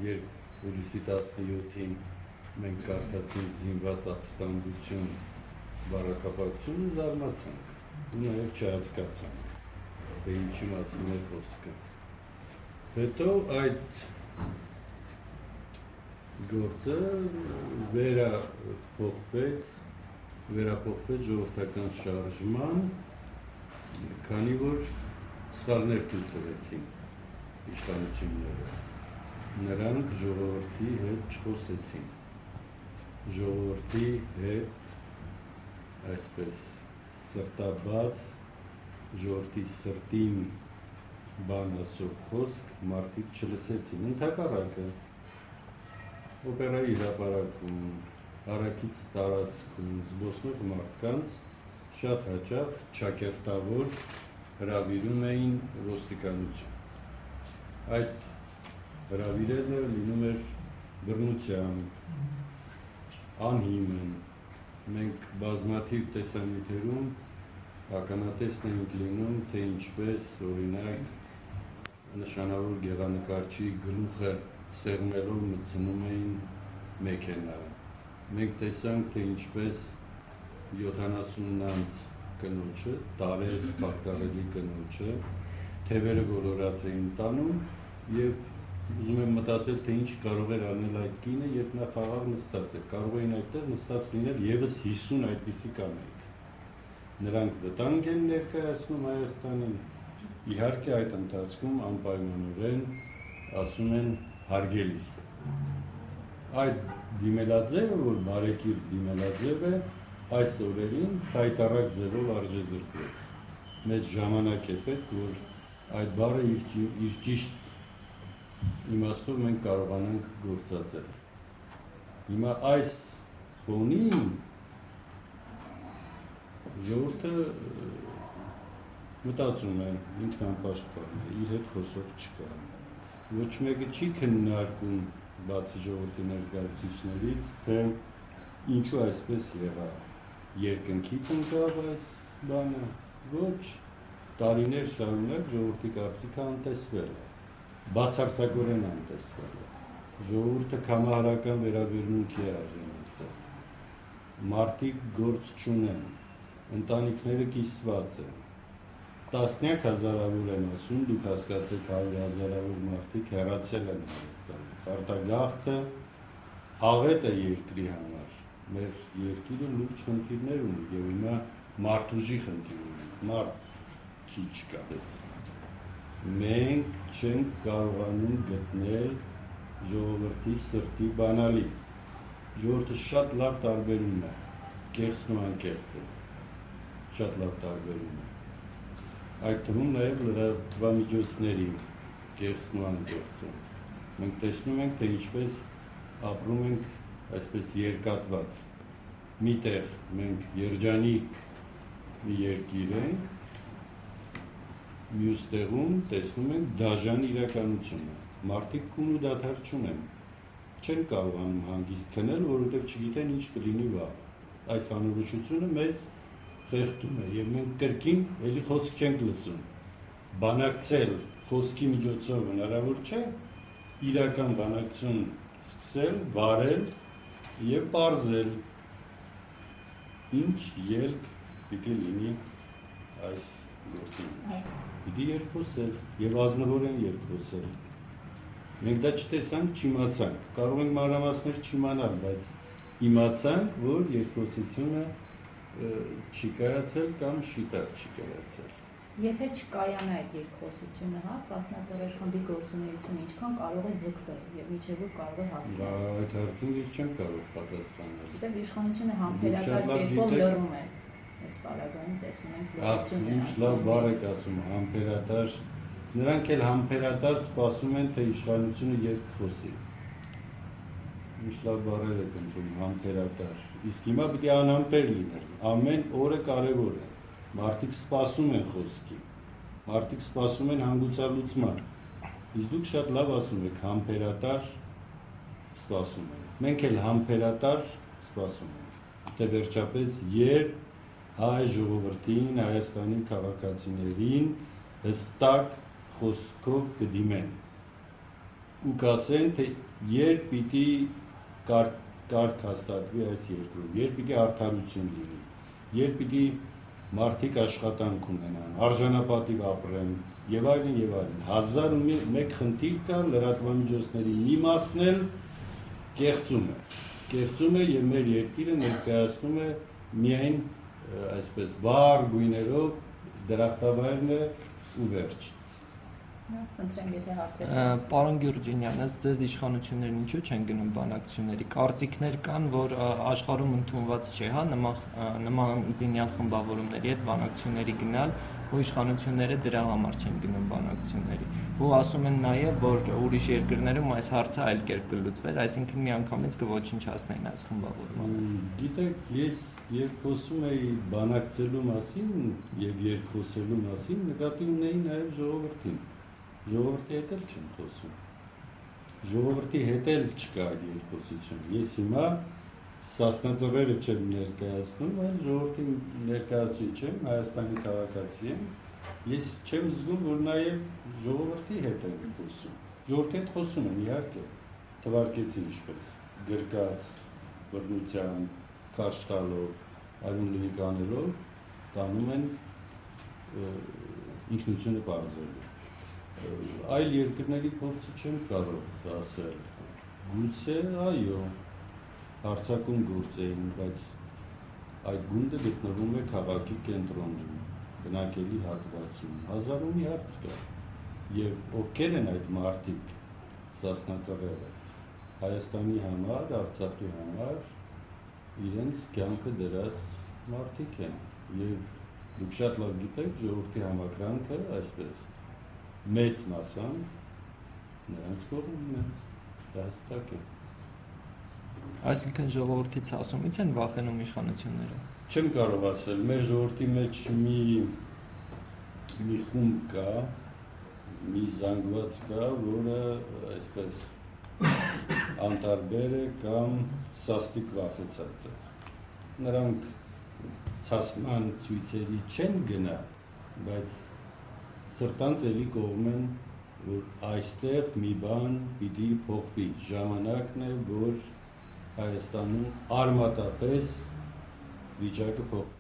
երբ հուլիսի 17-ին մենք կարդացինք զինված ապստամբություն բառակապակցությունը, զարմացանք ու նաև չհասկացանք, թե ինչի մասին է խոսքը։ Հետո այդ գործը վերափոխվեց ժողովրդական շարժման, քանի որ սխալներ թույլ տվեցին իշխանությունները, նրանք ժողովրդի հետ չխոսեցին, ժողովրդի հետ այսպես սրտաբաց, ժողովրդի սրտին բան ասող խոսք մարդիկ չլսեցին, ընդհակառակը օպերայի հրապարակում, հարակից տարածքում զբոսնող մարդկանց շատ հաճախ ճակերտավոր հրավիրում էին ոստիկանություն։ Այդ հրավիրելը լինում էր բռնությամբ, անհիմն, մենք բազմաթիվ տեսանյութերում ականատեսն էինք լինում, թե ինչպես օրինակ նշանավոր գեղանկարչի գլուխը սեղմելով մտցնում էին մեքենա։ Մենք տեսանք, թե ինչպես 70-անց կնոջը, տարեց պատկառելի կնոջը, թևերը գոլորած էին տանում և ուզում եմ մտածել, թե ինչ կարող էր անել այդ կինը, երբ նա խաղաղ նստած էր, կարող էին այդտեղ նստած լինել ևս 50 այդպիսի կանայք։ Նրանք վտանգ են ներկայացնում Հայաստանին, իհարկե այդ ընթացքում անպայմանորեն ասում են հարգելիս։ Այդ դիմելաձևը, որ բարեկիրթ դիմելաձև է, այս օրերին խայտառակ ձևով արժեզրկվեց։ Մեծ ժամանակ է պետք, որ այդ բառը իր ճիշտ իմաստով մենք կարողանանք գործածել։ Հիմա այս ֆոնին ժողովուրդը մտածում է, ինքնապաշտպան է, իր հետ խոսող չկա։ Ոչ մեկը չի քննարկում, բացի ժողովրդի ներկայացուցիչներից, թե ինչու այսպես եղավ, երկնքից ընկավ այս բանը, ոչ, տարիներ շարունակ ժողովրդի կարծիքը անտեսվել է, բացարձակորեն անտեսվել է, ժողովուրդը կամահարական վերաբերմունքի է արժանացել, մարդիկ գործ չունեն, ընտանիքները կիսված են, տասնյակ հազարավոր են ասում, դուք հասկացեք 100,000-ավոր մարդիկ հեռացել են Հայաստանից, արտագաղթը աղետ է երկրի համար, մեր երկիրը լուրջ խնդիրներ ունի և հիմա մարդուժի խնդիր ունենք, մարդ քիչ կա։ Մենք չենք կարողանում գտնել ժողովրդի սրտի բանալի, ժողովուրդը շատ լավ տարբերում է, կեղծն ու անկեղծը, շատ լավ տարբերում է, այդ թվում նաև լրատվամիջոցների կեղծն ու անկեղծը, մենք տեսնում ենք, թե ինչպես ապրում ենք այսպես երկատված, միտեղ մենք երջանիկ մի երկիր ենք, մյուս տեղում տեսնում ենք դաժան իրականությունը, մարդիկ քուն ու դադար չունեն, չեն կարողանում հանգիստ քնել, որովհետև չգիտեն ինչ կլինի վաղ, այս անորոշությունը մեզ խեղդում է և մենք կրկին էլի խոսք չենք լսում, բանակցել խոսքի միջոցով հնարավոր չէ, իրական բանակցություն սկսել, վարել և պարզել, ինչ ելք պիտի լինի այս գործում։ Պիտի երկխոսել և ազնվորեն երկխոսել։ Մենք դա չտեսանք, չիմացանք, կարող ենք մանրամասներ չիմանալ, բայց իմացանք, որ երկխոսությունը չի կայացել կամ շիտակ չի կայացել։ Եթե չկայանա այդ երկխոսությունը, Սասնա Ծռեր խմբի գործունեությունը ինչքան կարող է ձգվել և մինչև որ կարող է հասնել։ Այդ հարցին ես չեմ կարող պատասխանել։ Որտեղ իշխանությունը համբերատար կերպով լռում է։ Այս պարագայում տեսնում ենք լռություն Ինչ լավ բառ եք ասում, համբերատար, նրանք էլ համբերատար սպասում են, թե իշխանությունը երկխոսի։ Ինչ լավ բառեր եք ընտրում, համբերատար։ Իսկ հիմա պիտի անհամբեր լինել, ամեն օրը կարևոր է։ Մարդիկ սպասում են խոսքի, մարդիկ սպասում են հանգուցալուծման, իսկ դուք շատ լավ ասում եք, համբերատար սպասում են, մենք էլ համբերատար սպասում ենք, թե վերջապես երբ հայ ժողովրդին, Հայաստանի քաղաքացիներին հստակ խոսքով կդիմեն, ու կասեն, թե երբ պիտի կարգ հաստատվի այս երկրում, երբ պիտի արդարություն լինի, երբ պիտի մարդիկ աշխատանք ունենան, արժանապատիվ ապրեն եւ այլն եւ այլն։ 1001 խնդիր կա լրատվամիջոցների մի մասն էլ կեղծում է եւ մեր երկիրը ներկայացնում է միայն այսպես վառ գույներով դրախտավայրն է ու վերջ։ Խնդրեմ, եթե հարցեր Պարոն Գյուրջինյան, ըստ ձեզ իշխանություններն ինչու չեն գնում բանակցությունների։ Կարծիքներ կան, որ աշխարհում ընդունված չէ, հա, նման զինյալ խմբավորումների հետ բանակցությունների գնալ, ու իշխանությունները դրա համար չեն գնում բանակցությունների։ Ու ասում են նաև, որ ուրիշ երկրներում այս հարցը այլ կերպ կլուծվեր, այսինքն միանգամից կոչնչացնեին այս խմբավորումը։ Գիտեք, ես երբ խոսում էի բանակցելու մասին եւ երկխոսելու մասին, նկատի ունեի նաեւ ժողովրդին։ Ժողովրդի հետ էլ չեմ խոսում։ Ժողովրդի հետ էլ չկա երկխոսություն։ Ես հիմա Սասնաձորերը չեմ ներկայացնում, այլ ժողովրդի ներկայացուցիչ եմ, Հայաստանի քաղաքացի եմ։ Ես չեմ զգում, որ նաև ժողովրդի հետ եմ խոսում։ Ժողովրդի հետ խոսում եմ, իհարկե, թվարկեցի ինչպես, գրկած, բռնության, քաշ տալով, այլն լիք անելով, տանում են ինքնությունը պարզելու։ Այլ երկրների փորձը չեմ կարող ասել, գուցե այո, հարցակում գործ էին, բայց այդ գունդը գտնվում է քաղաքի կենտրոնում, բնակելի հատվածում, 1000-ում հարց կա, և ովքեր են այդ մարդիկ, Սասնաձորերը, Հայաստանի համար, Արցախի համար, իրենց կյանքը դրած մարդիկ են, և դուք շատ լավ գիտեք, ժողովրդի համակրանքը, այսպես, մեծ մասան նրանց կողմն է, դա հստակ է։ Այսինքն ժողովրդից ասումից են վախենում իշխանությունները։ Չեմ կարող ասել, մեր ժողովրդի մեջ մի խումբ կա, մի զանգված կա, որը այսպես անտարբեր է կամ սաստիկ վախեցած է։ Նրանք ցասման ցույցերի չեն գնա, բայց սրտանց էլի կողմ են, որ այստեղ մի բան պիտի փոխվի, ժամանակն է, որ Հայաստանում արմատապես վիճակը փոխվի։